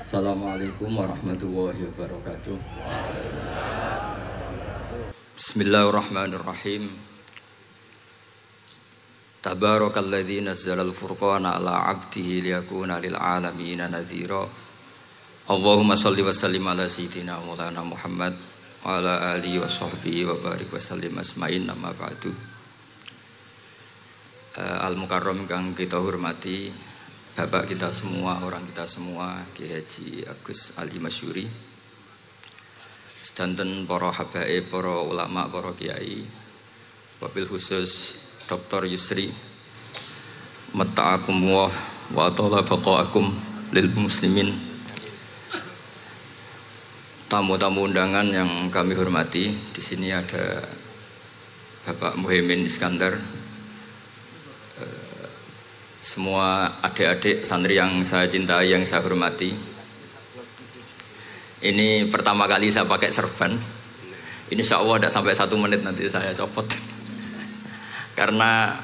Assalamualaikum warahmatullahi wabarakatuh. Bismillahirrahmanirrahim. Tabarakalladzi nazzalal furqana ala 'abdihi liyakuna lil 'alamin nadhira. Allahumma shalli wa sallim ala sayyidina Maulana Muhammad wa ala alihi wa sahbihi wa barik wa sallim asma'in amma ba'du. Al-Mukarram kang kita hormati, Bapak kita semua, orang kita semua, Kiai Haji Agus Ali Masyuri, sedanten para habaib, para ulama, para kiai, wabil khusus Dr. Yusri, matta'akumullah wa atala baqa'akum lil muslimin. Tamu-tamu undangan yang kami hormati, di sini ada Bapak Muhaimin Iskandar, semua adik-adik santri yang saya cintai, yang saya hormati. Ini pertama kali saya pakai serban. Insya Allah tidak sampai 1 menit nanti saya copot. Karena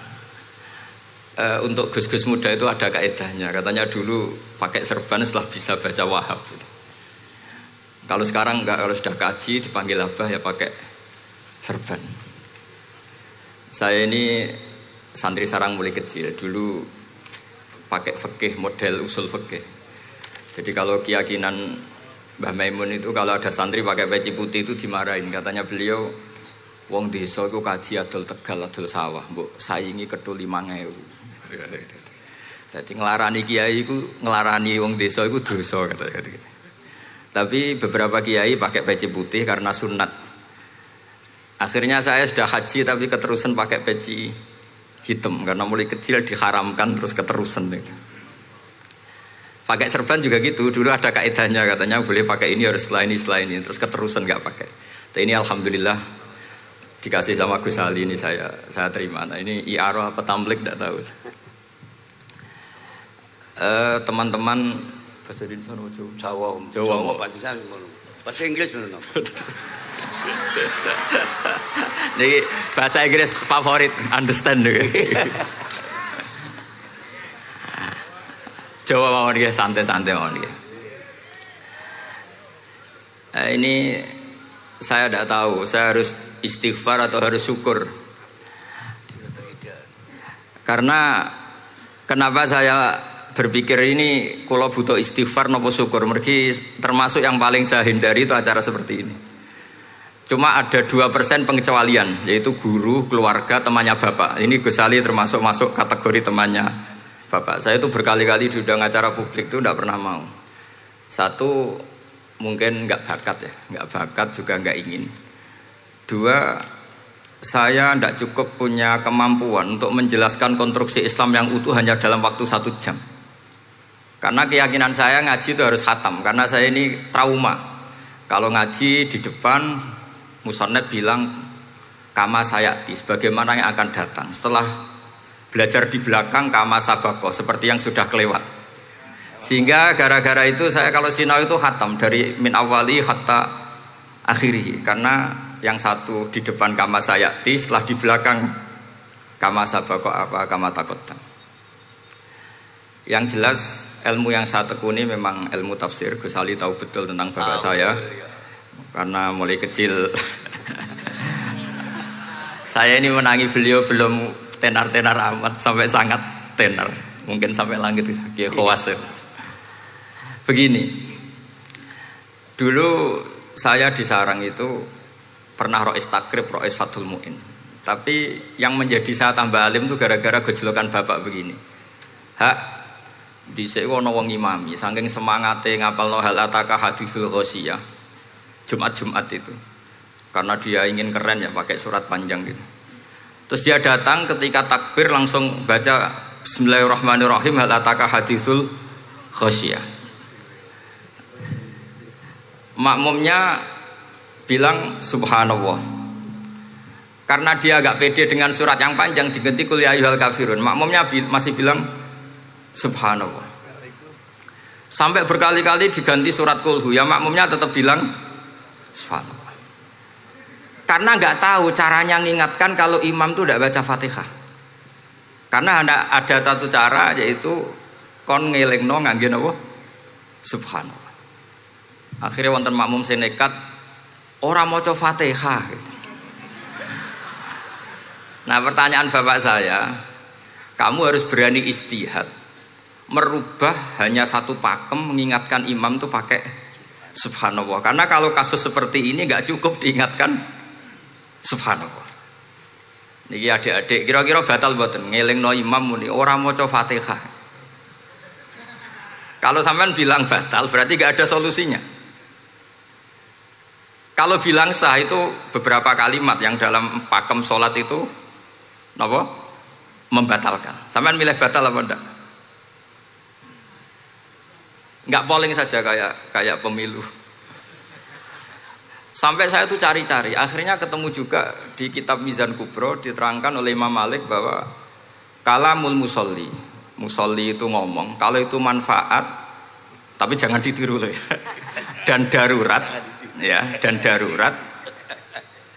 untuk gus-gus muda itu ada kaedahnya. Katanya dulu pakai serban setelah bisa baca Wahab. Kalau sekarang enggak, kalau sudah kaji dipanggil abah ya pakai serban. Saya ini santri sarang mulai kecil. Dulu pakai fikih, model usul fikih. Jadi kalau keyakinan Mbah Maimun itu kalau ada santri pakai peci putih itu dimarahin. Katanya beliau, wong desa itu kaji adol Tegal, adol sawah, mbok saingi ketul 5.000. Jadi ngelarani kiai itu, ngelarani wong desa itu dosa kata-kata. Tapi beberapa kiai pakai peci putih karena sunat. Akhirnya saya sudah haji tapi keterusan pakai peci hitam karena mulai kecil diharamkan terus keterusan itu. Pakai serban juga gitu, dulu ada kaedahnya katanya boleh pakai ini harus setelah ini terus keterusan nggak pakai. Tapi ini alhamdulillah dikasih sama Gus Ali, ini saya terima. Nah ini iaro apa tamblik tidak tahu. Teman-teman bahasa Indonesia Jawa bahasa Inggris jadi bahasa Inggris favorit, understand juga. Jawa mau dia santai-santai mau dia. Ini saya tidak tahu, saya harus istighfar atau harus syukur. Karena kenapa saya berpikir ini kalau butuh istighfar nopo syukur, mergi termasuk yang paling saya hindari itu acara seperti ini. Cuma ada 2% pengecualian, yaitu guru, keluarga, temannya bapak. Ini Gus Ali termasuk masuk kategori temannya bapak. Saya itu berkali-kali diundang acara publik itu tidak pernah mau. Satu, mungkin nggak bakat ya, nggak bakat juga nggak ingin. 2, saya tidak cukup punya kemampuan untuk menjelaskan konstruksi Islam yang utuh hanya dalam waktu 1 jam. Karena keyakinan saya ngaji itu harus khatam, karena saya ini trauma. Kalau ngaji di depan, Musannad bilang kama sayati, sebagaimana yang akan datang. Setelah belajar di belakang kama sabako, seperti yang sudah kelewat. Sehingga gara-gara itu saya kalau sinau itu khatam dari min awali hatta akhiri. Karena yang satu di depan kama sayati, setelah di belakang kama sabako apa kama takotan. Yang jelas ilmu yang saya tekuni memang ilmu tafsir. Gus Ali tahu betul tentang bapak saya. Karena mulai kecil saya ini menangi beliau belum tenar-tenar amat, sampai sangat tenar, mungkin sampai langit kayak khawas. Begini, dulu saya di sarang itu pernah rois takrib, rois fathul mu'in. Tapi yang menjadi saya tambah alim itu gara-gara gejolokan bapak begini. Dhisik ana wong imami, saking semangate ngapalno hal ataka hadisul ghosiyah. Jumat itu. Karena dia ingin keren ya pakai surat panjang gitu. Terus dia datang ketika takbir langsung baca Bismillahirrahmanirrahim hal ataka hadisul ghosiyah. Makmumnya bilang subhanallah. Karena dia agak pede dengan surat yang panjang diganti kul ya ayyuhal kafirun. Makmumnya masih bilang subhanallah. Sampai berkali-kali diganti surat kulhu, ya makmumnya tetap bilang subhanallah. Karena nggak tahu caranya mengingatkan kalau imam itu tidak baca Fatihah. Karena ada satu cara, yaitu kon ngelingno ngangge napa Subhanallah. Akhirnya wonten makmum sing nekat ora maca Fatihah. Nah, pertanyaan bapak saya, kamu harus berani ijtihad, merubah hanya satu pakem, mengingatkan imam tuh pakai Subhanallah. Karena kalau kasus seperti ini nggak cukup diingatkan Subhanallah. Niki adik-adik, kira-kira batal mboten ngelingno imam muni ora maca Fatihah. Kalau sampean bilang batal, berarti nggak ada solusinya. Kalau bilang sah itu beberapa kalimat yang dalam pakem sholat itu apa? Membatalkan. Sampean milih batal apa enggak? Enggak polling saja kayak pemilu. Sampai saya tuh cari-cari, akhirnya ketemu juga di kitab Mizan Kubro diterangkan oleh Imam Malik bahwa kalamul musolli. Musolli itu ngomong, kalau itu manfaat, tapi jangan ditiru loh ya. Dan darurat, ya, dan darurat,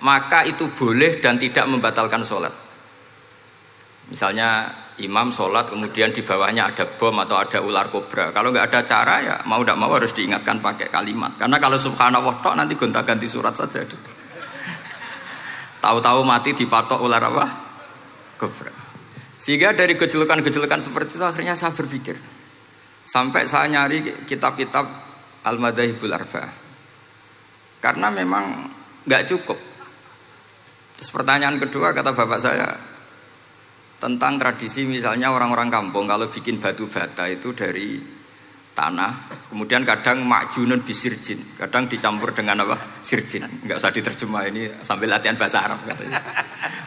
maka itu boleh dan tidak membatalkan sholat. Misalnya imam sholat kemudian di bawahnya ada bom atau ada ular kobra, kalau nggak ada cara ya mau tidak mau harus diingatkan pakai kalimat. Karena kalau subhanallah tok nanti gonta-ganti surat saja. Tahu-tahu mati dipatok ular apa? Kobra. Sehingga dari gejolukan-gejolukan seperti itu akhirnya saya berpikir, sampai saya nyari kitab-kitab Al-Madzhabul Arba'ah, karena memang nggak cukup. Terus pertanyaan kedua kata bapak saya tentang tradisi, misalnya orang-orang kampung kalau bikin batu bata itu dari tanah, kemudian kadang makjunun bisirjin, kadang dicampur dengan apa? Sirjin. Nggak usah diterjemah, ini sambil latihan bahasa Arab katanya.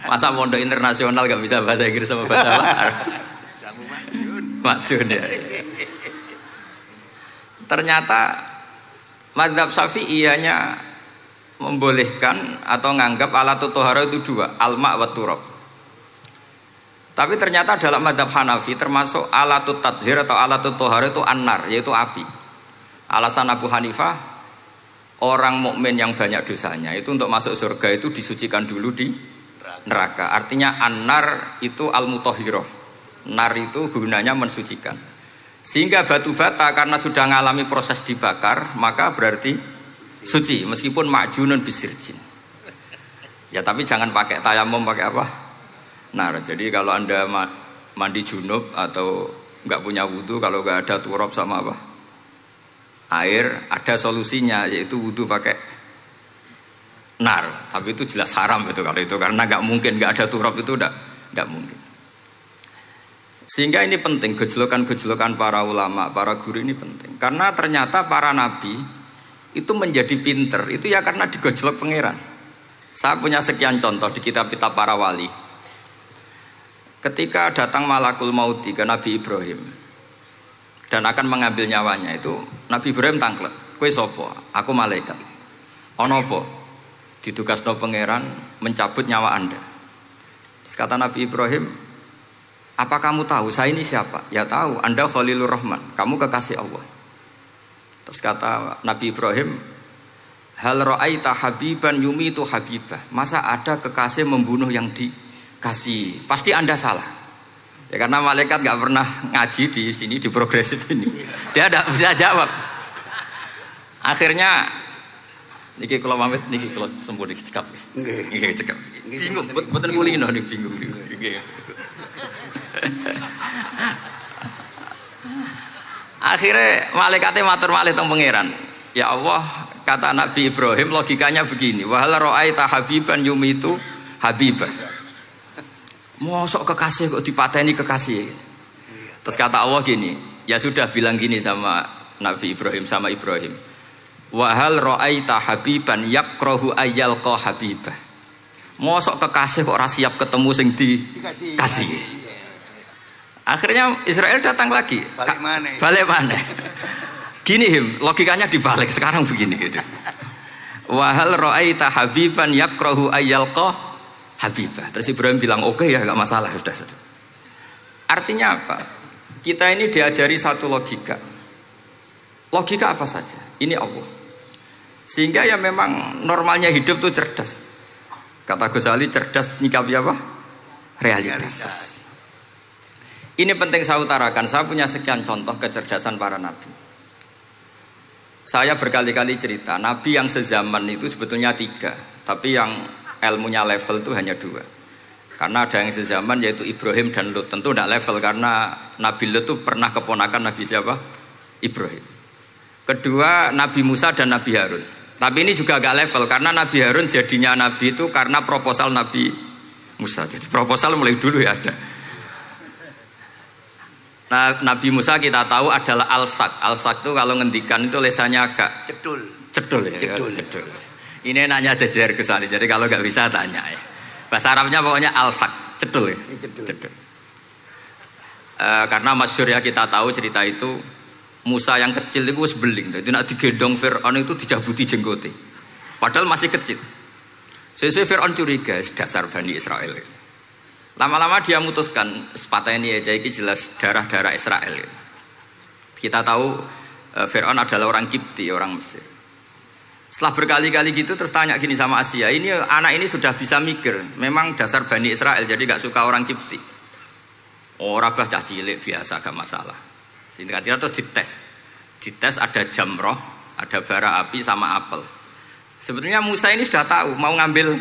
Masa pondok internasional nggak bisa bahasa Inggris sama bahasa Arab? Makjun ya. Ternyata mazhab Syafi'iyahnya membolehkan atau nganggap alatut tohara itu dua, alma wa turab. Tapi ternyata dalam mazhab Hanafi termasuk alatut tadhir atau alatut tohara itu an-nar, yaitu api. Alasan Abu Hanifah, orang mukmin yang banyak dosanya itu untuk masuk surga itu disucikan dulu di neraka. Artinya an-nar itu al-mutahhirah. Nar itu gunanya mensucikan. Sehingga batu bata karena sudah mengalami proses dibakar, maka berarti suci meskipun makjunun bisirjin. Ya tapi jangan pakai tayamum, pakai apa? Nar. Jadi kalau Anda mandi junub atau nggak punya wudhu, kalau nggak ada turab sama apa? Air, ada solusinya yaitu wudhu pakai nar. Tapi itu jelas haram itu kalau itu, karena nggak mungkin nggak ada turab, itu nggak mungkin. Sehingga ini penting, gejolokan-gejolokan para ulama, para guru ini penting. Karena ternyata para nabi itu menjadi pinter, itu ya karena digojlok pangeran. Saya punya sekian contoh di kitab-kitab para wali. Ketika datang malakul mauti ke Nabi Ibrahim dan akan mengambil nyawanya, itu Nabi Ibrahim tangklet, kowe sapa? Aku malaikat. Ono apa? Ditugasno pangeran mencabut nyawa Anda. Terus kata Nabi Ibrahim, apa kamu tahu saya ini siapa? Ya tahu, Anda Khalilur Rahman, kamu kekasih Allah. Terus kata Nabi Ibrahim, hal ra'aita habiban yumitu habibah. Masa ada kekasih membunuh yang dikasih? Pasti Anda salah. Ya karena malaikat nggak pernah ngaji di sini, di progresif ini. Dia tidak bisa jawab. Akhirnya niki kalau pamit, niki kalau sembuh niki cekap. Niki cekap. Bingung, betul kulino nih bingung nih. Akhirnya malaikatnya matur malih teng pangeran. Ya Allah, kata Nabi Ibrahim logikanya begini, wa hal ra'aita habiban yumitu habibah. Mosok kekasih kok dipateni kekasih. Terus kata Allah gini, ya sudah bilang gini sama Nabi Ibrahim, sama Ibrahim. Wa hal ra'aita habiban yakrahu ayyalqa habibah. Mosok kekasih kok ora siap ketemu sing dikasih. Akhirnya Israel datang lagi, balik mana? Gini logikanya dibalik sekarang begini gitu. Wahal ra'aita habiban yakrahu ayyalqa habibah. Terus Ibrahim bilang oke ya, nggak masalah, sudah. Artinya apa? Kita ini diajari satu logika. Logika apa saja? Ini Allah. Sehingga ya memang normalnya hidup tuh cerdas. Kata Ghazali, cerdas nyikapi apa? Realitas. Ini penting saya utarakan. Saya punya sekian contoh kecerdasan para nabi. Saya berkali-kali cerita, Nabi yang sezaman itu sebetulnya 3, tapi yang ilmunya level itu hanya 2. Karena ada yang sezaman yaitu Ibrahim dan Lut. Tentu tidak level karena Nabi Lut itu pernah keponakan Nabi siapa? Ibrahim. Kedua Nabi Musa dan Nabi Harun. Tapi ini juga agak level karena Nabi Harun jadinya Nabi itu karena proposal Nabi Musa. Jadi proposal mulai dulu ya ada. Nah, Nabi Musa kita tahu adalah al-sak. Al-sak itu kalau ngendikan itu lesannya agak cedul ya. Cedul. Ini nanya jejer ke sana. Jadi kalau nggak bisa tanya ya. Bahasa Arabnya pokoknya al-sak, cedul ya. Cedul. Karena masyhur ya kita tahu cerita itu Musa yang kecil itu sebeling. Itu nak digendong Fir'aun itu dijabuti jenggote. Padahal masih kecil. Sesuai Fir'aun curiga dasar Bani Israel. Lama-lama dia memutuskan sepatah ini aja ini jelas darah-darah Israel. Kita tahu Fir'aun adalah orang Kipti, orang Mesir. Setelah berkali-kali gitu terus tanya gini sama Asia, ini anak ini sudah bisa mikir, memang dasar Bani Israel jadi gak suka orang Kipti. Orang bah cah cilik biasa gak masalah. Singkat-singkat terus dites ada jamroh, ada bara api sama apel. Sebetulnya Musa ini sudah tahu mau ngambil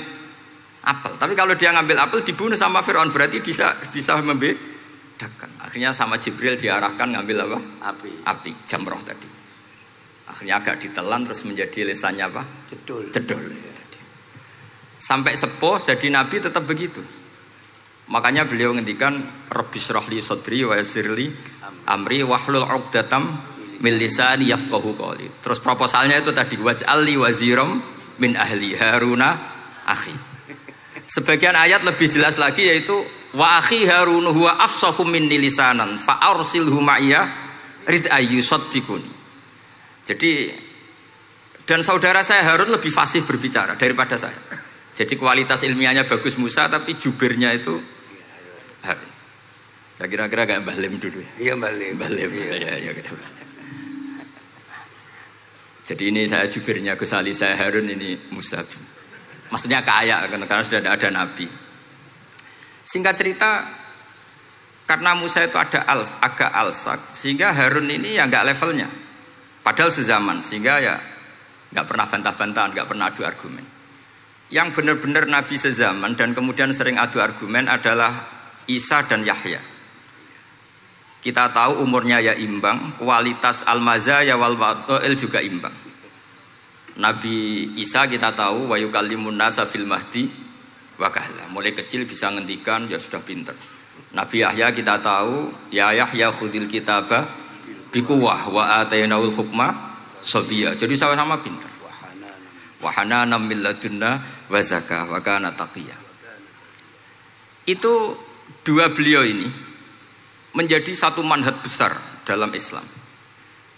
apel, tapi kalau dia ngambil apel dibunuh sama Fir'aun berarti bisa membedakan. Akhirnya sama Jibril diarahkan ngambil apa? Api jamroh tadi. Akhirnya agak ditelan terus menjadi lesannya apa? Cedul. Sampai sepuh jadi nabi tetap begitu. Makanya beliau ngendikan Rabbis rahli sadri wa yassirli amri wahlul 'uqdatam min lisani yafqahu qawli. Terus proposalnya itu tadi waj'alli waziram min ahli Haruna akhi. Sebagian ayat lebih jelas lagi yaitu wa akhi Harun huwa afsahu minni lisanan fa arsilhu ma'iya rid ayyusaddiquni. Jadi dan saudara saya Harun lebih fasih berbicara daripada saya. Jadi kualitas ilmiahnya bagus Musa tapi jubirnya itu Harun. Ya kira-kira kayak Mbah Lim dulu. Iya Mbah Lim. Ya. Jadi ini saya jubirnya Gus Ali, saya Harun, ini Musa. Maksudnya kaya karena sudah ada nabi. Singkat cerita karena Musa itu agak alsak sehingga Harun ini ya nggak levelnya. Padahal sezaman sehingga ya nggak pernah bantah-bantahan, nggak pernah adu argumen. Yang benar-benar nabi sezaman dan kemudian sering adu argumen adalah Isa dan Yahya. Kita tahu umurnya ya imbang, kualitas al-mazaya wal wadail juga imbang. Nabi Isa kita tahu wa yukallimun nasa fil mahdi wa kahla. Mulai kecil bisa ngendikan ya sudah pinter. Nabi Yahya kita tahu ya Yahya khudil kitaba biquwah wa atainaul hukma sabiyya. Jadi sama-sama pinter. Wa hanana min ladunna wa zakah wa kana taqiyya. Itu dua beliau ini menjadi satu manhaj besar dalam Islam.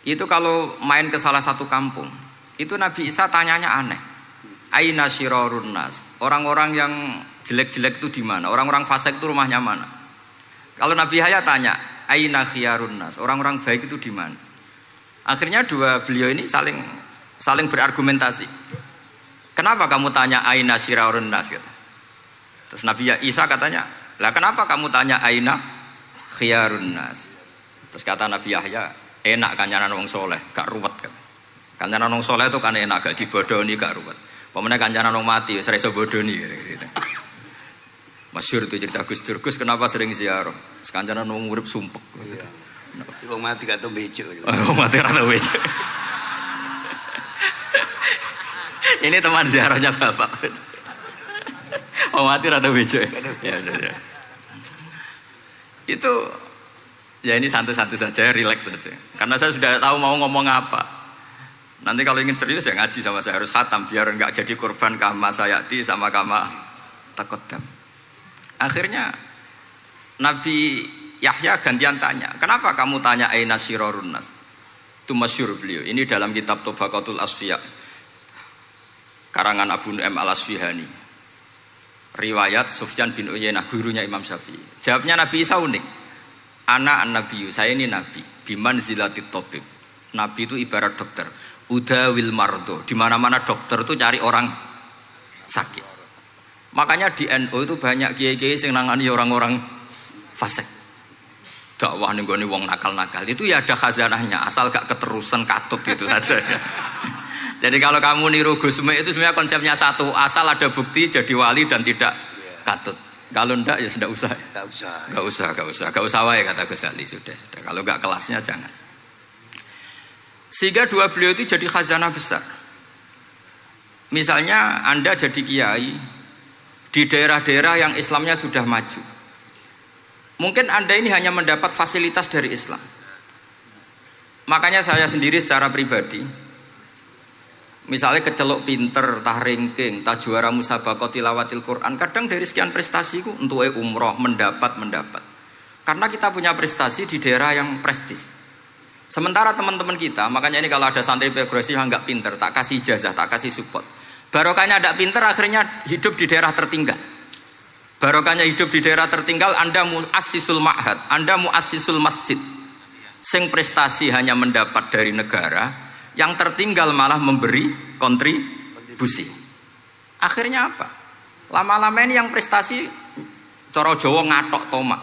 Itu kalau main ke salah satu kampung, itu Nabi Isa tanyanya aneh. Aina syirarun nas? Orang-orang yang jelek-jelek itu di mana? Orang-orang fasik itu rumahnya mana? Kalau Nabi Yahya tanya, aina khiyarun nas? Orang-orang baik itu di mana? Akhirnya dua beliau ini saling berargumentasi. Kenapa kamu tanya aina syirarun nas? Terus Nabi Isa katanya, lah kenapa kamu tanya aina khiyarun nas? Terus kata Nabi Yahya, enak kancanan wong soleh, gak ruwet kan. Kancanan wong soleh itu kan enak, gak dibodoni, gak ruwet. Pemene kancanan wong mati, sering iso bodoni gitu. Masyhur itu cerita Gus Dur, Gus kenapa sering ziarah? Kancanan wong urip sumpek. Iya. Wong mati gak tau bejo. Wong mati ora tau bejo. Ini teman ziarahnya Bapak. Wong mati ora tau bejo. Ya. Itu ya ini santai-santai saja, rileks saja. Karena saya sudah tahu mau ngomong apa. Nanti kalau ingin serius ya ngaji sama saya, harus khatam biar enggak jadi korban kama sayati sama kama takodam. Akhirnya Nabi Yahya gantian tanya, kenapa kamu tanya aina syirarun nas? Itu masyhur beliau. Ini dalam kitab Tabaqatul Asfiya karangan Abu Nu'aim al-Asfihani. Riwayat Sufyan bin Uyainah, gurunya Imam Syafi'i. Jawabnya Nabi Isa unik. Ana an-nabiyyu, saya ini nabi. Biman zilatit tabib. Nabi itu ibarat dokter. Udawil mardo. Di mana-mana dokter itu cari orang sakit. Makanya di NU itu banyak kiai-kiai yang nangani orang-orang fasik. Dakwah ning gone wong nakal-nakal. Itu ya ada khazanahnya, asal gak keterusan katut gitu saja. Jadi kalau kamu niru Gusme itu sebenarnya konsepnya satu, asal ada bukti jadi wali dan tidak katut. Kalau enggak ya sudah usah. Enggak usah wae kata Gus Ali sudah. Kalau enggak kelasnya jangan. Sehingga dua beliau itu jadi khazanah besar. Misalnya Anda jadi kiai di daerah-daerah yang Islamnya sudah maju. Mungkin Anda ini hanya mendapat fasilitas dari Islam. Makanya saya sendiri secara pribadi, misalnya kecelok pinter, tah ranking, tah juara musabaqah tilawatil Quran, kadang dari sekian prestasiku untuk umroh mendapat. Karena kita punya prestasi di daerah yang prestis. Sementara teman-teman kita, makanya ini kalau ada santri progresif yang enggak pinter, tak kasih ijazah, tak kasih support. Barokahnya tidak pinter, akhirnya hidup di daerah tertinggal. Barokahnya hidup di daerah tertinggal, Anda muassisul ma'had, Anda muassisul masjid. Sing prestasi hanya mendapat dari negara, yang tertinggal malah memberi kontribusi. Akhirnya apa? Lama-lama ini yang prestasi coro Jawa ngatok tomak.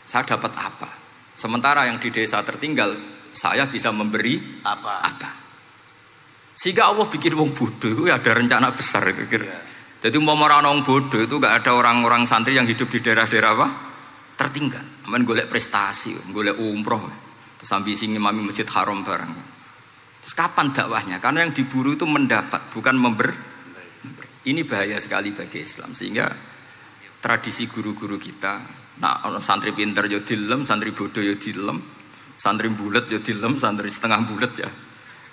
Saya dapat apa? Sementara yang di desa tertinggal saya bisa memberi apa? Sehingga Allah bikin wong bodoh itu ada rencana besar kira-kira. Jadi mau orang bodoh itu gak ada orang-orang santri yang hidup di daerah-daerah apa? Tertinggal. Aman golek prestasi, golek umroh. Terus ambisi ngimami Masjid Haram bareng. Terus kapan dakwahnya? Karena yang diburu itu mendapat, bukan memberi. Ini bahaya sekali bagi Islam. Sehingga tradisi guru-guru kita, nah santri pinter ya dilem, santri bodoh ya dilem, santri bulet ya dilem, santri setengah bulet ya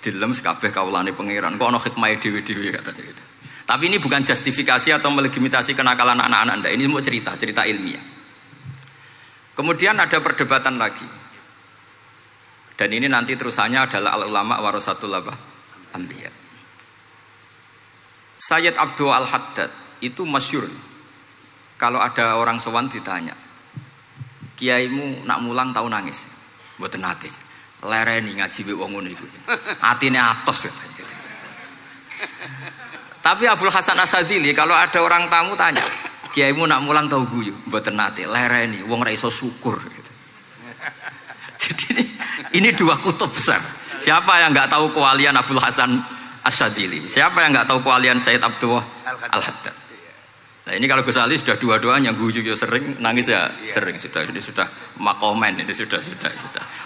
dilem, sekabeh kaulane pangeran. Kok ana hikmah dhewe-dhewe kata cerita. Tapi ini bukan justifikasi atau melegitimasi kenakalan anak-anak Anda. Ini mau cerita ilmiah. Kemudian ada perdebatan lagi. Dan ini nanti terusannya adalah al-ulama warasatul anbiya. Sayyid Abdul Al-Haddad itu masyhur. Kalau ada orang sowan ditanya, kiaimu nak mulang tau nangis? Mboten nate. Lereni ngaji wek wong ngono iku. Atine atos gitu. Tapi Abdul Hasan Asyadzili kalau ada orang tamu tanya, kiaimu nak mulang tau guyu? Mboten nate. Lereni wong ra iso syukur gitu. Jadi ini dua kutub besar. Siapa yang enggak tahu kewalian Abdul Hasan Asyadzili? Siapa yang enggak tahu kewalian Sayyid Abdul Al-Haddad? Nah ini kalau Gus Ali sudah dua-duanya, guyu ya sering, nangis ya sering. Ini sudah makomen, ini sudah.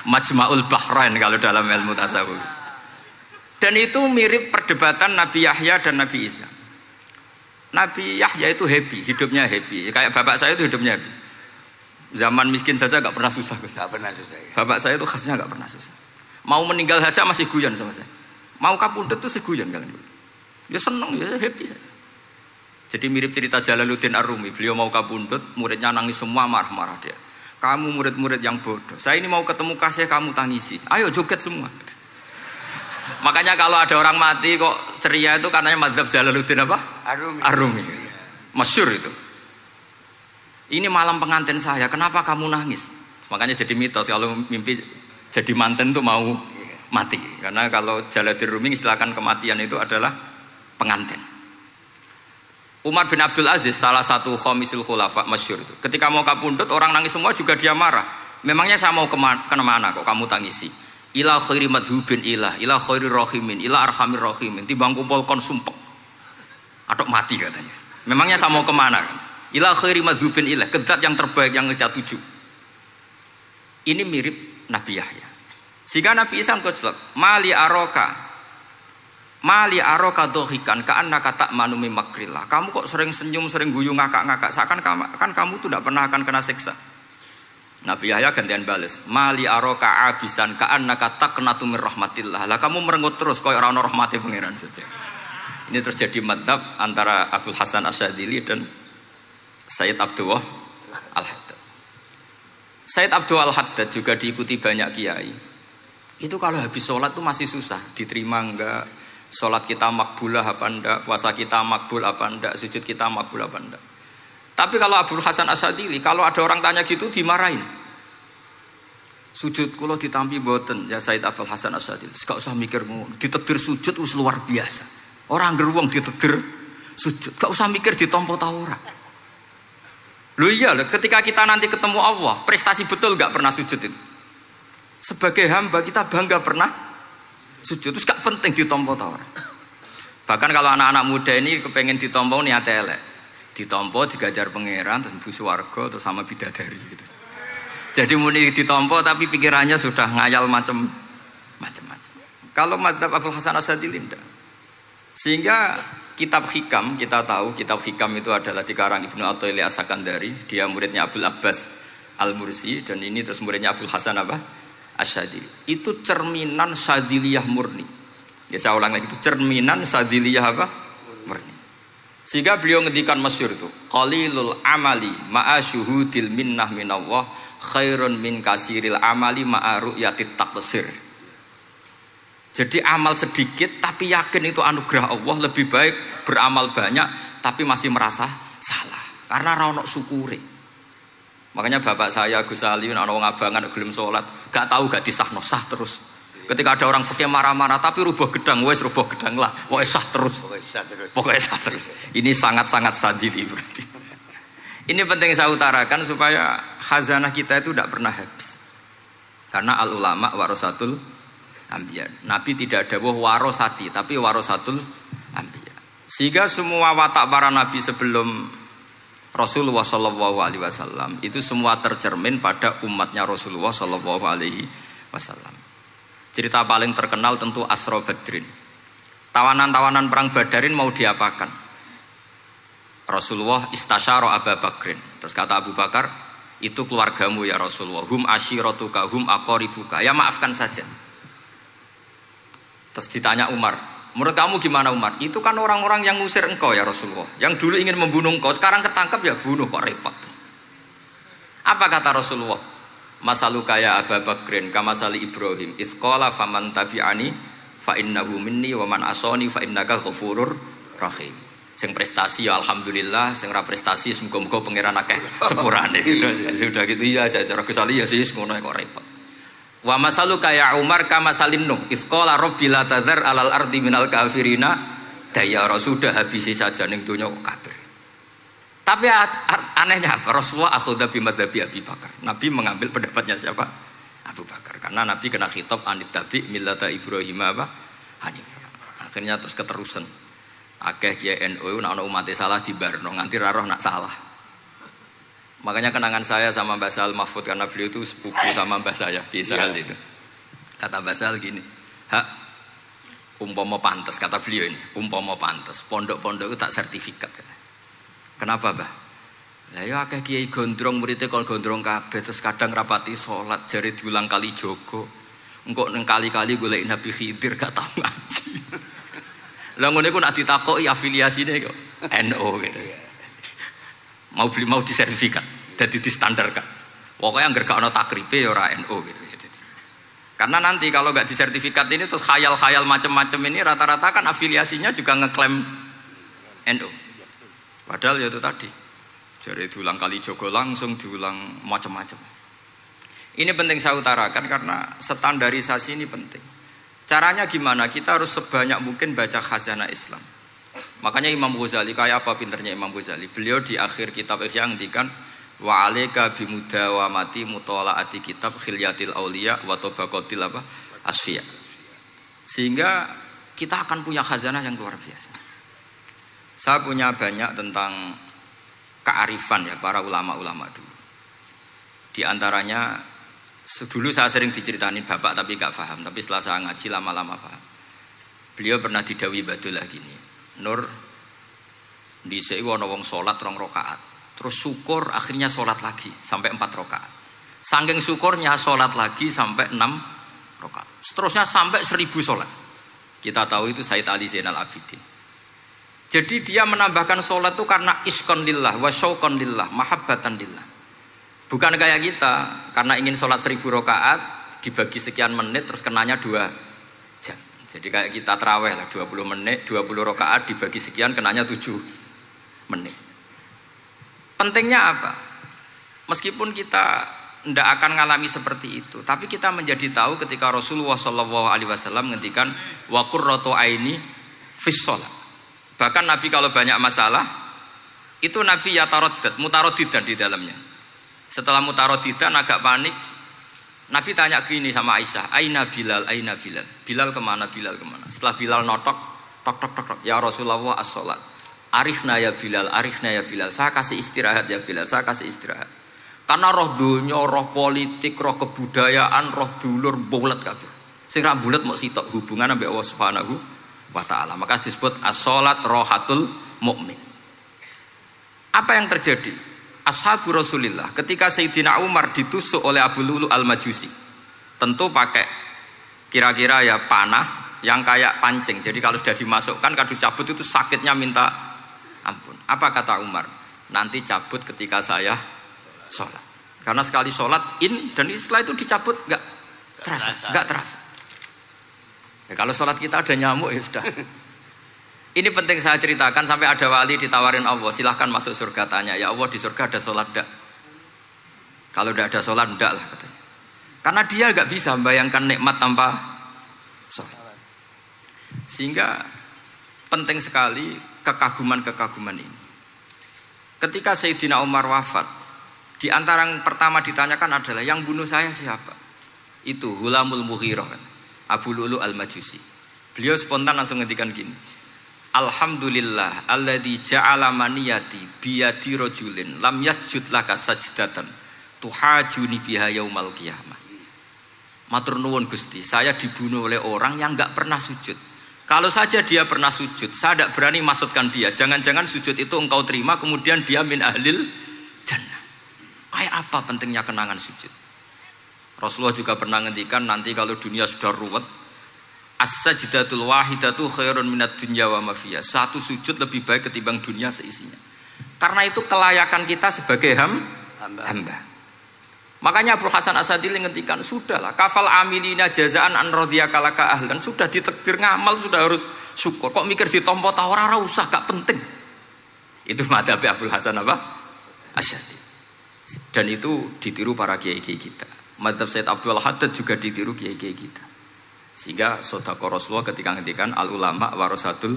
Majma'ul Bahrain kalau dalam ilmu tasawuf. Dan itu mirip perdebatan Nabi Yahya dan Nabi Isa. Nabi Yahya itu happy, hidupnya happy. Kayak bapak saya itu hidupnya happy. Zaman miskin saja gak pernah susah. Gak pernah susah ya. Bapak saya itu khasnya gak pernah susah. Mau meninggal saja masih guyon sama saya. Mau kapundhut tuh seguyon kan. Ya seneng, ya happy saja. Jadi mirip cerita Jalaluddin Ar-Rumi. Beliau mau kapundhut, muridnya nangis semua, marah-marah dia. Kamu murid-murid yang bodoh. Saya ini mau ketemu kasih kamu tangisi. Ayo joget semua. Makanya kalau ada orang mati kok ceria itu karenanya madzhab Jalaluddin apa? Ar-Rumi. Masyhur itu. Ini malam pengantin saya, kenapa kamu nangis? Makanya jadi mitos kalau mimpi jadi manten tuh mau mati. Karena kalau Jalaluddin Rumi istilahkan kematian itu adalah pengantin. Umar bin Abdul Aziz, salah satu khomisul khulafa masyhur itu. Ketika mau kapundhut orang nangis semua juga dia marah. Memangnya saya mau kemana kok kamu tangisi? Ila khairi madhubin ila khairi rahimin, ila arhamir rahimin. Timbang kumpul kon sumpek. Atok mati katanya. Memangnya saya mau kemana kan? Ila khairi madhubin ilah, kedat yang terbaik yang kita tuju. Ini mirip Nabi Yahya. Sehingga Nabi Isa ngeclok, mali aroka dohikan ka'annaka ta'manu min makrillah. Kamu kok sering senyum, sering guyu, ngakak-ngakak, seakan kan kamu tuh tidak pernah akan kena siksa. Nabi Yahya gantian bales, mali aroka abisan ka'annaka taqnatu min rahmatillah. Lah kamu merengut terus koyo ora ono rahmate pangeran saja. Ini terjadi madzhab antara Abdul Hasan Asyadzili dan Sayyid Abdul Al-Haddad. Sayyid Abdul Al-Haddad juga diikuti banyak kiai. Itu kalau habis sholat tuh masih susah, diterima enggak, sholat kita makbulah apa enggak, puasa kita makbul apa enggak, sujud kita makbul apa enggak. Tapi kalau Abdul Hasan Asyadzili, kalau ada orang tanya gitu dimarahin. Sujud kula ditampi boten ya Sayyid Abdul Hasan Asyadzili. Gak usah mikir ngono, ditakdir sujud wis luar biasa. Orang geruwong ditakdir sujud, gak usah mikir ditampa ta ora. Loh iya, ketika kita nanti ketemu Allah, prestasi betul gak pernah sujud itu. Sebagai hamba kita bangga pernah sujud, terus gak penting ditampa ta ora. Bahkan kalau anak-anak muda ini kepengen ditompo niatnya elek. Ditompo digajar pangeran terus mlebu swarga terus sama bidadari gitu. Jadi muni ditompo tapi pikirannya sudah ngayal macam-macam. Kalau mazhab Abul Hasan Asyadzili tidak. Sehingga kitab hikam, kita tahu kitab hikam itu adalah dikarang Ibnu Athaillah As-Sakandari, dia muridnya Abdul Abbas Al-Mursi, dan ini terus muridnya Abul Hasan Asyadzili. Itu cerminan Syadziliyah murni. Ya saya ulang lagi, itu cerminan Syadziliyah murni. Sehingga beliau ngendikan masyhur itu, qalilul amali ma'a syuhudil minnah minallah khairun min kasiril amali ma'a ru'yatit taqsir. Jadi amal sedikit tapi yakin itu anugerah Allah, lebih baik beramal banyak tapi masih merasa salah karena ra ono syukure. Makanya bapak saya Gus Ali ana wong abangan gelem salat, gak tahu gak disahno sah terus. Ketika ada orang fikih marah-marah tapi rubuh gedang, wes rubuh gedang lah, pokoknya sah terus. Pokoknya sah terus. Ini sangat-sangat Syadzili berarti. Ini penting saya utarakan supaya khazanah kita itu tidak pernah habis. Karena al ulama warasatul anbiya. Nabi tidak dawuh warosati, tapi warasatul anbiya. Sehingga semua watak para nabi sebelum Rasulullah Shallallahu Alaihi Wasallam itu semua tercermin pada umatnya Rasulullah Shallallahu Alaihi Wasallam. Cerita paling terkenal tentu Asra Badrin. Tawanan-tawanan perang Badarin mau diapakan? Rasulullah istasyara Abu Bakrin. Terus kata Abu Bakar, itu keluargamu ya Rasulullah. Hum asyiratuka, hum aqaribuka. Ya maafkan saja. Terus ditanya Umar, menurut kamu gimana Umar? Itu kan orang-orang yang ngusir engkau ya Rasulullah. Yang dulu ingin membunuh engkau, sekarang ketangkap ya bunuh, kok repot. Apa kata Rasulullah? Masaluka ya Abu Bakrin kamasali Ibrahim isqala faman tabi'ani fa innahu minni wa man asani fa innaka ghafurur rahim. Sing prestasi ya alhamdulillah, sing ra prestasi muga-muga pangeran akeh sepurane. Sudah gitu ya cara Gus Ali ya sis ngono kok repot. Wa masaluka ya Umar kamasalin nuh isqala rabbi la tadzar alal ardi minal kafirina dayara. Sudah habisi saja ning donya kok kafir. Tapi anehnya apa? Rasulullah akhudha bi madzhabi Abi Bakar. Nabi mengambil pendapatnya siapa? Abu Bakar. Karena Nabi kena khitab anit tabi millata Ibrahim hanifah. Akhirnya terus keterusan. Akeh kiai NU nek ana umat salah dibarno nganti ra roh nak salah. Makanya kenangan saya sama Mbah Sal Mahfud karena beliau itu sepupu sama Mbah saya di Israel itu. Kata Mbah Sal gini, "Hak umpama pantes," kata beliau ini, "umpama pantes, pondok-pondok itu tak sertifikat." Kenapa, Mbah? Lah ya akeh kiai gondrong muridé kol gondrong kabeh terus kadang rapati salat jare diulang kali jogo. Engko neng kali-kali golek Nabi Khidir gak tau ngaji. Lah ngene iku nak ditakoki afiliasine kok NU gitu. Mau disertifikat, dadi distandarkan. Pokoknya anggar gak ono takribe ya ora NU gitu. Karena nanti kalau gak disertifikat ini terus khayal-khayal macam-macam ini rata-rata kan afiliasinya juga ngeklaim NU. Padahal ya itu tadi, jadi diulang kali jogo langsung diulang macam-macam. Ini penting saya utarakan karena standarisasi ini penting. Caranya gimana? Kita harus sebanyak mungkin baca khazanah Islam. Makanya Imam Ghazali, kayak apa pinternya Imam Ghazali? Beliau di akhir kitab Ihya ngendikan wa alaika bimudawamati mutalaati kitab khilyatil auliya wa tabaqatil asfiya. Sehingga kita akan punya khazanah yang luar biasa. Saya punya banyak tentang kearifan ya para ulama-ulama dulu. Di antaranya dulu saya sering diceritain bapak tapi gak paham. Tapi setelah saya ngaji lama-lama paham. Beliau pernah didawi Badullah gini, Nur, dhisik ana wong salat 2 rakaat. Terus syukur akhirnya salat lagi sampai 4 rakaat. Saking syukurnya salat lagi sampai 6 rakaat. Seterusnya sampai 1000 salat. Kita tahu itu Sayyid Ali Zainal Abidin. Jadi dia menambahkan sholat itu karena iskon lillah, wa syauqon lillah, mahabbatan lillah. Bukan kayak kita, karena ingin sholat 1000 rakaat dibagi sekian menit terus kenanya 2 jam. Jadi kayak kita tarawih lah 20 menit, 20 rakaat dibagi sekian kenanya 7 menit. Pentingnya apa? Meskipun kita tidak akan mengalami seperti itu, tapi kita menjadi tahu ketika Rasulullah SAW ngendikan wa qurratu aini fis shalah. Bahkan Nabi kalau banyak masalah itu Nabi ya mutaraddidan di dalamnya. Setelah mutaraddidan agak panik, Nabi tanya gini sama Aisyah, Aina Bilal, Aina Bilal. Bilal kemana, Bilal kemana. Setelah Bilal notok, tok tok tok tok. Ya Rasulullah as-sholat. Arifna ya Bilal, arifna ya Bilal. Saya kasih istirahat ya Bilal, saya kasih istirahat. Karena roh dunya, roh politik, roh kebudayaan, roh dulur bulet kabeh. Sing ra bulet mok sitok hubungan ambek Allah Subhanahu wa taala. Maka disebut as-sholat rohatul mukmin. Apa yang terjadi? Ashabu Rasulillah ketika Sayyidina Umar ditusuk oleh Abu Lulu al-Majusi. Tentu pakai kira-kira ya panah yang kayak pancing. Jadi kalau sudah dimasukkan kadu cabut itu sakitnya minta ampun. Apa kata Umar? Nanti cabut ketika saya sholat. Karena sekali sholat dan setelah itu dicabut nggak terasa. Ya, kalau sholat kita ada nyamuk ya sudah. Ini penting saya ceritakan sampai ada wali ditawarin Allah, silahkan masuk surga, tanya ya Allah di surga ada sholat enggak? Kalau tidak ada sholat enggak lah katanya. Karena dia nggak bisa membayangkan nikmat tanpa sholat. Sehingga penting sekali kekaguman-kekaguman ini. Ketika Sayyidina Umar wafat, di antara yang pertama ditanyakan adalah yang bunuh saya siapa? Itu Hulamul Mughirah, Abu Lulu al-Majusi. Beliau spontan langsung ngendikan gini. Alhamdulillah alladzi ja'ala maniyati biyadi rajulin lam yasjud laka sajdatan tuhajuni biha yaumal qiyamah. Matur nuwun Gusti, saya dibunuh oleh orang yang enggak pernah sujud. Kalau saja dia pernah sujud, saya tidak berani maksudkan dia. Jangan-jangan sujud itu engkau terima kemudian dia min ahlil jannah. Kayak apa pentingnya kenangan sujud? Rasulullah juga pernah ngendikan nanti kalau dunia sudah ruwet, as-sajdatul wahidatu khairun minad dunya wa ma fiha. Satu sujud lebih baik ketimbang dunia seisinya. Karena itu kelayakan kita sebagai hamba. Makanya Abu Hasan Asadili ngendikan sudahlah kafal amilina jazaan an radiyaka laka ahlan. Sudah ditakdir ngamal sudah harus syukur. Kok mikir ditompo ta ora usah, gak penting. Itu madzhab Abu Hasan apa? Asy'ari. Dan itu ditiru para kiai-kiai kita. Madzhab Said Abdul Haddad juga ditiru kiai-kiai kita. Sehingga sedekah Rasulullah ketika ngendikan al ulama warasatul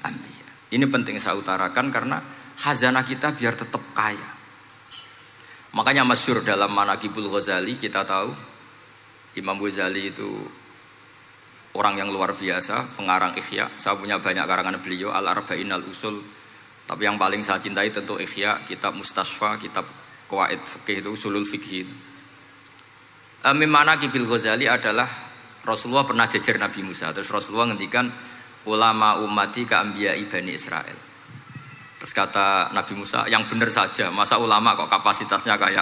anbiya. Ini penting saya utarakan karena khazanah kita biar tetap kaya. Makanya masyhur dalam Manaqibul Ghazali kita tahu Imam Ghazali itu orang yang luar biasa, pengarang Ihya. Saya punya banyak karangan beliau, Al-Arba'in Al-Usul. Tapi yang paling saya cintai tentu Ihya, kitab Mustasfa, kitab Qawaid Fikih itu Usulul Fikih. Manaqibul Ghazali adalah Rasulullah pernah jejer Nabi Musa. Terus Rasulullah ngendikan ulama ummati ka anbiya'i Bani Israel. Terus kata Nabi Musa, yang benar saja, masa ulama kok kapasitasnya kayak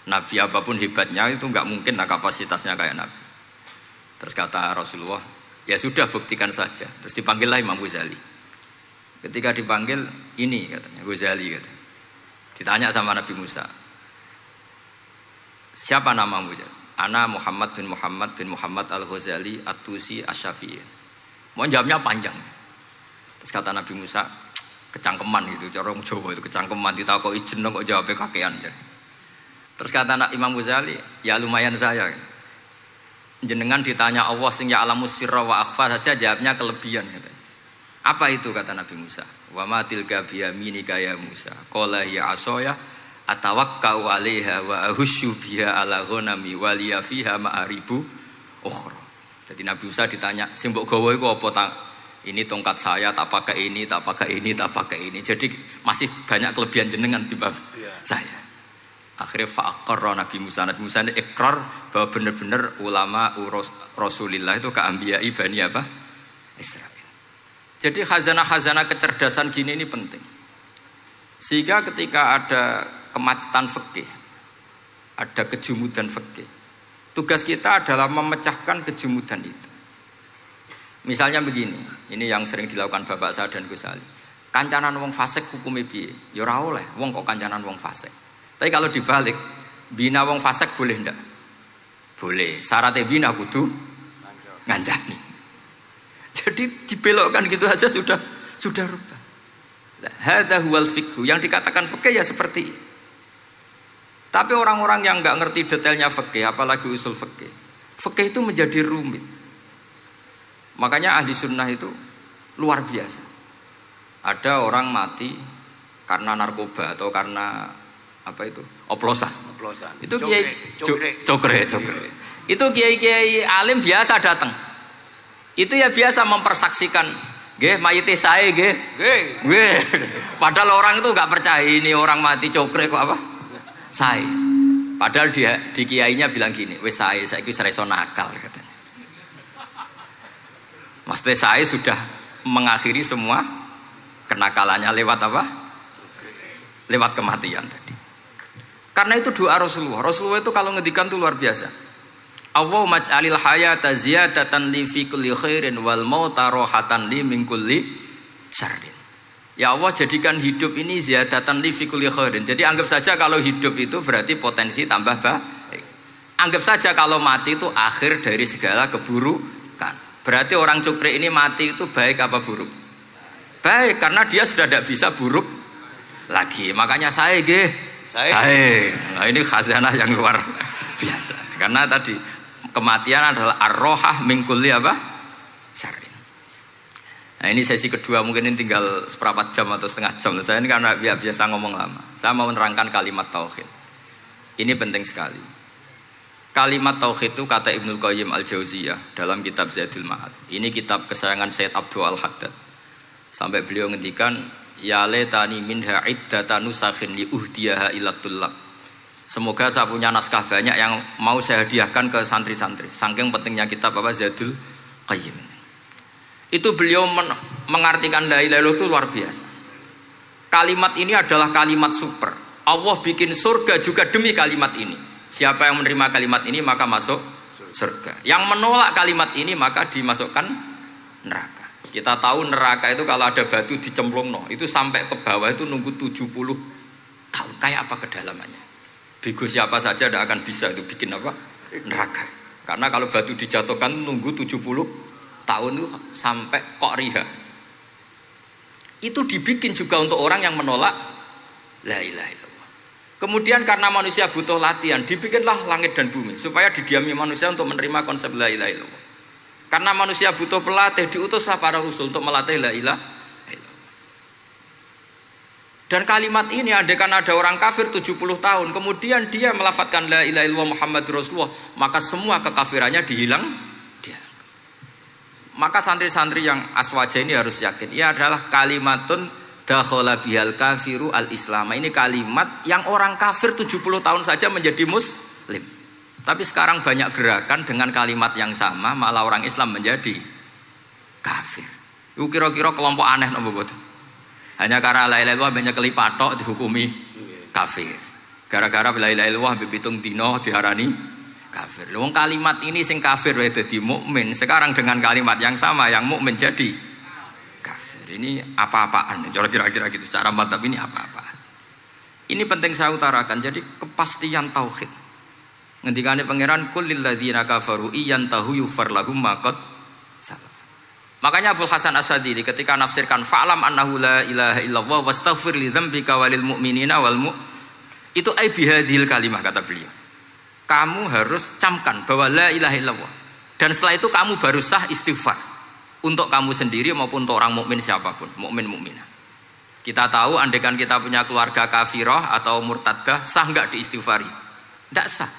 Nabi, apapun hebatnya itu enggak mungkin lah kapasitasnya kayak Nabi. Terus kata Rasulullah, ya sudah buktikan saja. Terus dipanggillah Imam Ghazali. Ketika dipanggil, ini katanya Ghazali kata. Ditanya sama Nabi Musa, siapa namamu? Ana Muhammad bin Muhammad al-Ghazali at-Tusi asy-Syafi'i. Mau jawabnya panjang. Terus kata Nabi Musa, kecangkeman gitu, cara orang Jawa itu kecangkeman, ditakoki jeneng kok jawabnya kakean. Terus kata Imam Ghazali, ya lumayan saya. Jenengan ditanya Allah sing ya alamus sirra wa akhfa saja jawabnya kelebihan katanya. Apa itu kata Nabi Musa? Wa ma tilka bi yaminika ya Musa. Qala ya asaya atawakkau 'alaiha wa ahusyu biha 'ala ghanami wa liya fiha ma'aribu ukhra. Jadi Nabi Musa ditanya, sing mbok gawa iku apa ta? Ini tongkat saya, tak pakai ini, tak pakai ini, tak pakai ini. Jadi masih banyak kelebihan jenengan timbang saya. Akhirnya fa'aqarra Nabi Musa ini ikrar bahwa benar-benar ulama Rasulillah itu keambiai Bani apa? Israel. Jadi khazanah-khazanah kecerdasan gini ini penting. Sehingga ketika ada kemacetan fikih, ada kejumudan fikih, tugas kita adalah memecahkan kejumudan itu. Misalnya begini, ini yang sering dilakukan bapak saya dan Gus Ali. Kancanan wong fasik hukumnya piye? Ya ora oleh, wong kok kancanan wong fasik. Tapi kalau dibalik, bina wong fasik boleh ndak? Boleh. Syaratnya bina kudu ngancani. Jadi dibelokkan gitu aja sudah rubah. Hadza huwal fiqh. Yang dikatakan fikih ya seperti ini. Tapi orang-orang yang enggak ngerti detailnya fikih, apalagi usul fikih, fikih itu menjadi rumit. Makanya ahli sunnah itu luar biasa. Ada orang mati karena narkoba atau karena apa itu? Oplosan. Itu kiai cokre. Itu kiai-kiai alim biasa datang. Itu ya biasa mempersaksikan Nggih, mayite sae nggih. Nggih. Padahal orang itu enggak percaya ini orang mati cokre kok apa? Sae. Padahal dia di kiainya bilang gini, wis sae saiki wis iso nakal katanya. Mas sae sudah mengakhiri semua kenakalannya lewat apa? Lewat kematian tadi. Karena itu doa Rasulullah. Rasulullah itu kalau ngendikan itu luar biasa. Allahumma ij'alil hayata ziyadatan li fi kulli khairin wal mauta rohatan li min kulli syarrin. Ya Allah, jadikan hidup ini ziyadatan li fi kulli khairin. Jadi anggap saja kalau hidup itu berarti potensi tambah baik. Anggap saja kalau mati itu akhir dari segala keburukan. Berarti orang cukri ini mati itu baik apa buruk? Baik, karena dia sudah tidak bisa buruk lagi. Makanya saya nah ini khazanah yang luar biasa. Karena tadi kematian adalah ar-rohah min kulli apa? Syarrin. Nah ini sesi kedua, mungkin ini tinggal seperempat jam atau setengah jam. Saya ini karena biasa ngomong lama. Saya mau menerangkan kalimat tauhid. Ini penting sekali. Kalimat tauhid itu kata Ibnul Qayyim Al-Jauziyah dalam kitab Zadul Ma'ad. Ini kitab kesayangan Sayyid Abdul Al-Haddad. Sampai beliau ngendikan, ya letani minha iddata nusakhin li uhdiyaha ila tullab. Semoga saya punya naskah banyak yang mau saya hadiahkan ke santri-santri. Saking pentingnya kitab apa Zadul Qayyim. Itu beliau mengartikan la ilaha illallah itu luar biasa. Kalimat ini adalah kalimat super. Allah bikin surga juga demi kalimat ini. Siapa yang menerima kalimat ini maka masuk surga. Yang menolak kalimat ini maka dimasukkan neraka. Kita tahu neraka itu kalau ada batu dicemplung itu sampai ke bawah itu nunggu 70 tahun. Kayak apa kedalamannya? Bego siapa saja tidak akan bisa itu bikin apa? Neraka. Karena kalau batu dijatuhkan nunggu 70 tahun itu sampai kok riha. Itu dibikin juga untuk orang yang menolak la ilaha illallah. Kemudian karena manusia butuh latihan, dibikinlah langit dan bumi supaya didiami manusia untuk menerima konsep la ilaha illallah. Karena manusia butuh pelatih, diutuslah para rasul untuk melatih la ilaha illallah. Dan kalimat ini andaikan ada orang kafir 70 tahun, kemudian dia melafadzkan la ilaha illallah Muhammadur Rasulullah, maka semua kekafirannya dihilang dia. Maka santri-santri yang aswaja ini harus yakin, ia adalah kalimatun dakhala bihal kafiru al-islam. Ini kalimat yang orang kafir 70 tahun saja menjadi muslim. Tapi sekarang banyak gerakan dengan kalimat yang sama malah orang Islam menjadi kafir. Itu kira-kira kelompok aneh napa mboten? Hanya karena la ilaha illallah banyak kelipatok dihukumi kafir. Gara-gara la ilaha illallah pitung dino diarani kafir. Wong kalimat ini sing kafir wae dadi mukmin. Sekarang dengan kalimat yang sama yang mukmin jadi kafir. Ini apa-apaan? Kira-kira gitu. Cara madzhab ini apa-apaan? Ini penting saya utarakan. Jadi kepastian tauhid. Ngendikane pangeran kullil ladzina kafaru iyantahu yughfar lahum ma qad salaf. Makanya Abdul Hasan As-Sadili ketika nafsirkan fa'lam annahu la ilaha illallah wastaghfir li dzambika walil mu'minina wal itu ai bihadhil kalimah kata beliau. Kamu harus camkan bahwa la ilaha illallah. Dan setelah itu kamu baru sah istighfar untuk kamu sendiri maupun untuk orang mukmin siapapun, mukmin mukminah. Kita tahu andaikan kita punya keluarga kafirah atau murtadah sah enggak diistighfari? Enggak sah.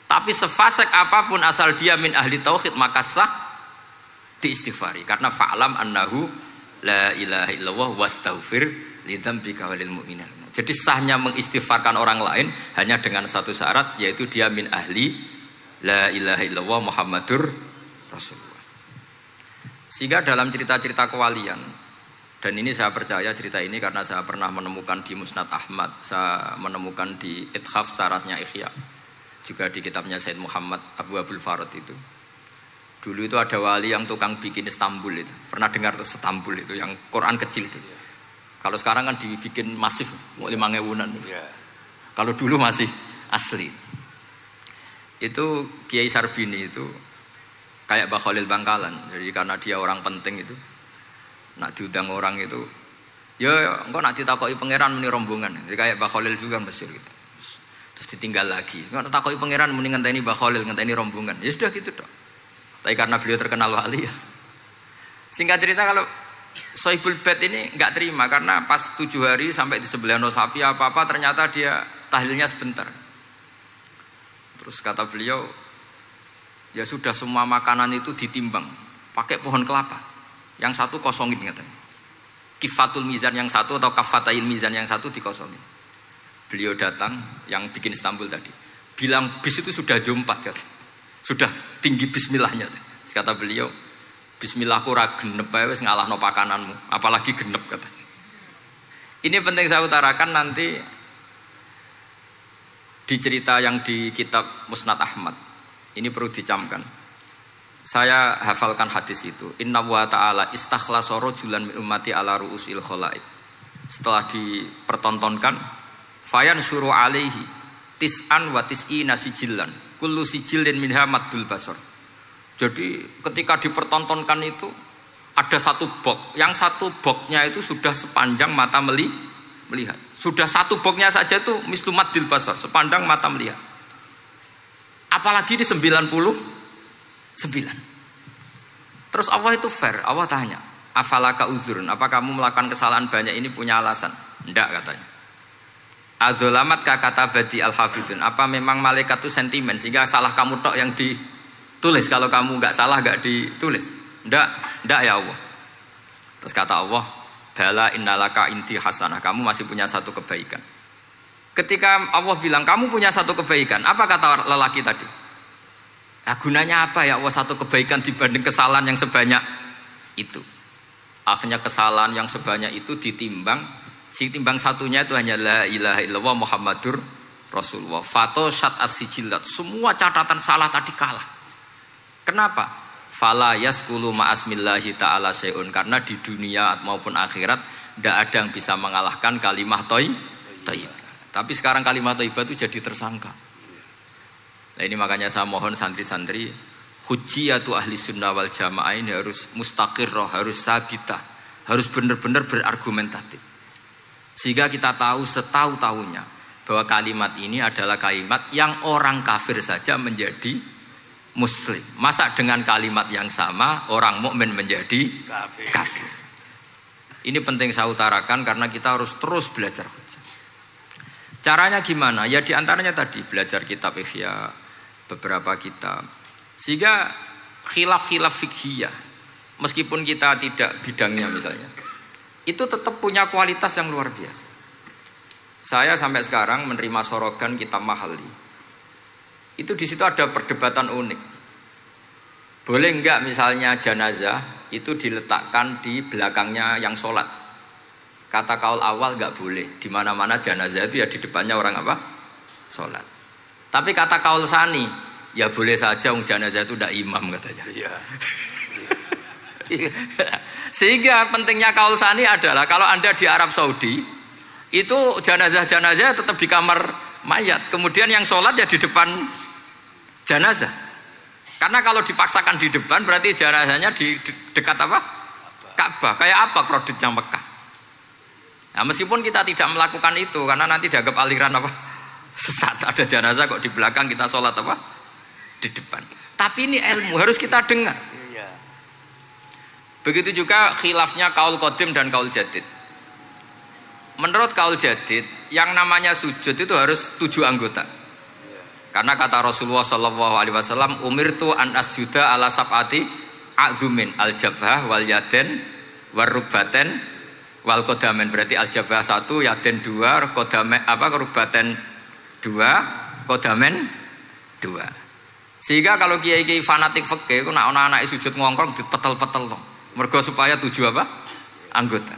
Tapi sefasik apapun asal dia min ahli tauhid maka sah diistighfari karena fa'lam annahu la ilaha illallah wastaghfir lidzambika walil mu'minin. Jadi sahnya mengistighfarkan orang lain hanya dengan satu syarat yaitu dia min ahli la ilaha illallah Muhammadur Rasulullah. Sehingga dalam cerita-cerita kewalian, dan ini saya percaya cerita ini karena saya pernah menemukan di Musnad Ahmad, saya menemukan di Ithaf syaratnya Ihya, juga di kitabnya Said Muhammad Abu Abdul Farad itu. Dulu itu ada wali yang tukang bikin Istanbul itu. Pernah dengar tuh Istanbul itu yang Quran kecil itu. Kalau sekarang kan dibikin masif, mau 5.000-an. Kalau dulu masih asli. Itu Kiai Sarbini itu kayak Mbah Khalil Bangkalan. Jadi karena dia orang penting itu, nak diundang orang itu, ya engkau nak ditakoki pangeran muni rombongan. Jadi kayak Mbah Khalil juga Mesir gitu. Terus ditinggal lagi. Engkau takoki pangeran muni ngenteni Mbah Khalil, ngenteni rombongan. Ya sudah gitu dong. Tapi karena beliau terkenal wali ya. Singkat cerita kalau Sohibul Bait ini enggak terima karena pas 7 hari sampai di sebelah no sapi apa-apa ternyata dia tahlilnya sebentar. Terus kata beliau, ya sudah semua makanan itu ditimbang pakai pohon kelapa. Yang satu kosongin katanya. Kifatul mizan yang satu atau kafatail mizan yang satu dikosongin. Beliau datang yang bikin Istanbul tadi. Bilang bis itu sudah jam 4 katanya. Sudah tinggi bismillahnya. Kata beliau, bismillahku ra genep ae wis ngalahno pakananmu, apalagi genep katanya. Ini penting saya utarakan nanti di cerita yang di kitab Musnad Ahmad. Ini perlu dicamkan. Saya hafalkan hadis itu. Inna wa ta'ala istakhlasa rajulan min ummati ala ru'usil khalaik. Setelah dipertontonkan, fayan syuru alaihi tis'an wa tis'ina sijillan. Kullu sijillin minha maddul basar. Jadi ketika dipertontonkan itu ada satu box. Yang satu boxnya itu sudah sepanjang mata melihat. Sudah satu boxnya saja itu mislu maddil basar, sepandang mata melihat. Apalagi ini 99. Terus Allah itu fair. Allah tanya, afalaka uzurun, apa kamu melakukan kesalahan banyak ini punya alasan? Enggak katanya. Adzolamat kata badi al-hafidun, apa memang malaikat itu sentimen sehingga salah kamu tok yang ditulis, kalau kamu enggak salah enggak ditulis? Enggak ya Allah. Terus kata Allah, bala innalaka inti hasanah, kamu masih punya satu kebaikan. Ketika Allah bilang kamu punya satu kebaikan, apa kata lelaki tadi? Nah, gunanya apa ya Allah satu kebaikan dibanding kesalahan yang sebanyak itu? Akhirnya kesalahan yang sebanyak itu ditimbang, si timbang satunya itu hanya la ilaha illallah Muhammadur Rasulullah. Fato syat as-sijilat, semua catatan salah tadi kalah. Kenapa? Fala yaskulu ma'asmillahi ta'ala syai'un, karena di dunia maupun akhirat tidak ada yang bisa mengalahkan kalimah thayyibah. Tapi sekarang kalimat thayyibah itu jadi tersangka. Nah ini makanya saya mohon santri-santri, hujjiyatu ahli sunnah wal jamaah ini harus mustaqirroh, harus sabitah, harus benar-benar berargumentatif. Sehingga kita tahu setahu-tahunya bahwa kalimat ini adalah kalimat yang orang kafir saja menjadi muslim. Masa dengan kalimat yang sama orang mukmin menjadi kafir. Ini penting saya utarakan karena kita harus terus belajar hujjah. Caranya gimana? Ya diantaranya tadi belajar kitab Ihya, beberapa kitab. Sehingga khilaf-khilaf fikhiyah, meskipun kita tidak bidangnya misalnya, itu tetap punya kualitas yang luar biasa. Saya sampai sekarang menerima sorogan kitab Mahalli. Itu di situ ada perdebatan unik. Boleh enggak misalnya jenazah itu diletakkan di belakangnya yang sholat? Kata kaul awal enggak boleh. Di mana-mana jenazah itu ya di depannya orang apa? Sholat. Tapi kata kaul sani, ya boleh saja jenazah itu enggak imam katanya. Iya. Sehingga pentingnya kaul sani adalah kalau Anda di Arab Saudi itu jenazah-jenazah tetap di kamar mayat. Kemudian yang sholat ya di depan jenazah. Karena kalau dipaksakan di depan berarti jenazahnya di dekat apa? Ka'bah. Kayak apa kreditnya Mekah. Nah, meskipun kita tidak melakukan itu karena nanti dianggap aliran apa? Sesat. Ada jenazah kok di belakang kita sholat apa? Di depan. Tapi ini ilmu harus kita dengar. Begitu juga khilafnya kaul qadim dan kaul jadid. Menurut kaul jadid, yang namanya sujud itu harus 7 anggota. Karena kata Rasulullah SAW, umirtu an asjuda ala sab'ati a'zumin al-jabhah wal yaden wal rubbaten wal kodamen. Berarti al-jabhah 1, yaden 2, kodamen apa rubbaten 2, kodamen 2. Sehingga kalau kiai-kiai fanatik fikih itu nak anak-anak sujud ngongkrong dipetel-petel loh. Mergo supaya 7 apa? Anggota.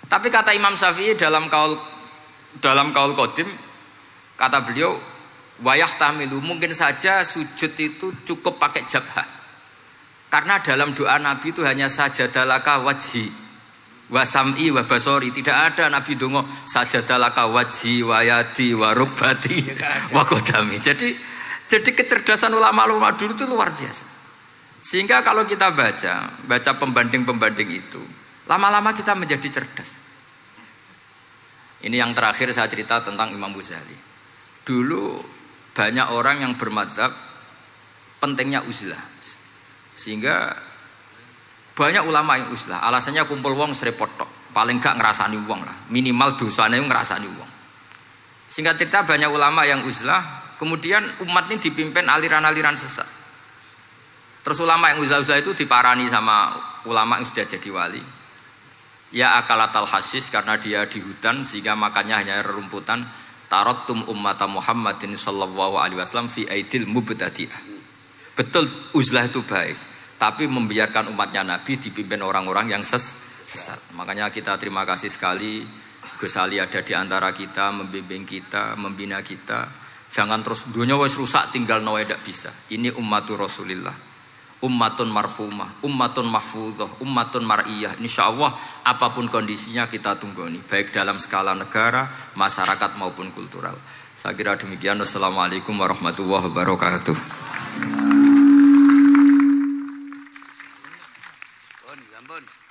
Tapi kata Imam Syafi'i dalam kaul qadim, kata beliau, wayah tamilu, mungkin saja sujud itu cukup pakai jabhah. Karena dalam doa Nabi itu hanya sajadalaka wajhi wa sam'i wa basori. Tidak ada Nabi dongo sajadalaka wajhi wa yadi wa rubbati wa kodami. Jadi kecerdasan ulama-ulama dulu itu luar biasa. Sehingga kalau kita baca pembanding-pembanding itu, lama-lama kita menjadi cerdas. Ini yang terakhir saya cerita tentang Imam Ghazali. Dulu banyak orang yang bermadzhab pentingnya uzlah. Sehingga banyak ulama yang uzlah. Alasannya kumpul wong serepot tok. Paling gak ngerasani wong lah. Minimal dosanya ngerasani wong. Singkat cerita banyak ulama yang uzlah. Kemudian umat ini dipimpin aliran-aliran sesat. Terus ulama yang uzlah-uzlah itu diparani sama ulama yang sudah jadi wali. Ya akalatal hasis karena dia di hutan sehingga makannya hanya rerumputan. Taraktum ummata Muhammadin sallallahu alaihi wasallam fi aidil mubtadi'ah. Betul uzlah itu baik, tapi membiarkan umatnya Nabi dipimpin orang-orang yang sesat. Makanya kita terima kasih sekali Gus Ali ada di antara kita, membimbing kita, membina kita. Jangan terus dunia wis rusak tinggal nawa tidak bisa. Ini ummatur Rasulillah, ummatun marhumah, ummatun mahfudhah, ummatun mar'iyah. Insyaallah apapun kondisinya kita tunggoni, baik dalam skala negara, masyarakat maupun kultural. Saya kira demikian. Wassalamualaikum warahmatullahi wabarakatuh. Sampun.